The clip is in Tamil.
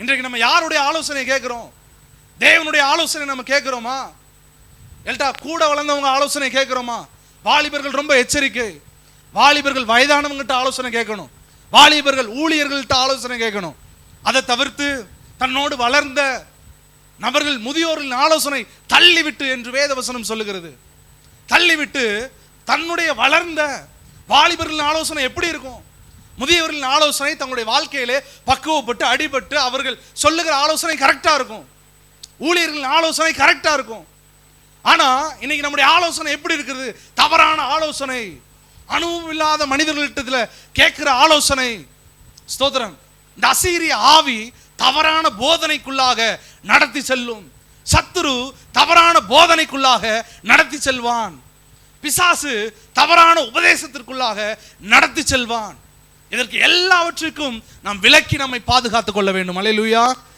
இன்றைக்கு நம்ம யாருடைய ஆலோசனை கேட்கிறோம்? தேவனுடைய ஆலோசனை நம்ம கேட்கிறோமா? எல்டா கூட வளர்ந்தவங்க ஆலோசனை கேட்கிறோமா? வாலிபர்கள் ரொம்ப எச்சரிக்கை. வாலிபர்கள் வயதானவங்கிட்ட ஆலோசனை கேட்கணும். வாலிபர்கள் ஊழியர்கள்ட்ட ஆலோசனை கேட்கணும். அதை தவிர்த்து தன்னோடு வளர்ந்த நபர்கள் முதியோரின் ஆலோசனை தள்ளிவிட்டு என்று வேதவசனம் சொல்லுகிறது. தள்ளிவிட்டு தன்னுடைய வளர்ந்த வாலிபர்களின் ஆலோசனை எப்படி இருக்கும்? முதியவர்களின் ஆலோசனை தங்களுடைய வாழ்க்கையிலே பக்குவப்பட்டு அடிபட்டு அவர்கள் சொல்லுகிற ஆலோசனை கரெக்டா இருக்கும். ஊழியர்களின் ஆலோசனை கரெக்டா இருக்கும். ஆனா இன்னைக்கு நம்முடைய ஆலோசனை எப்படி இருக்கிறது? தவறான ஆலோசனை, அனுபவம் இல்லாத மனிதர்களிடத்துல கேட்கிற ஆலோசனை. ஸ்தோத்திரம். இந்த அசீரிய ஆவி தவறான போதனைக்குள்ளாக நடத்தி செல்லும். சத்துரு தவறான போதனைக்குள்ளாக நடத்தி செல்வான். பிசாசு தவறான உபதேசத்திற்குள்ளாக நடத்தி செல்வான். இதற்கு எல்லாவற்றுக்கும் நாம் விலக்கி நம்மை பாதுகாத்துக் கொள்ள வேண்டும். அல்லேலூயா.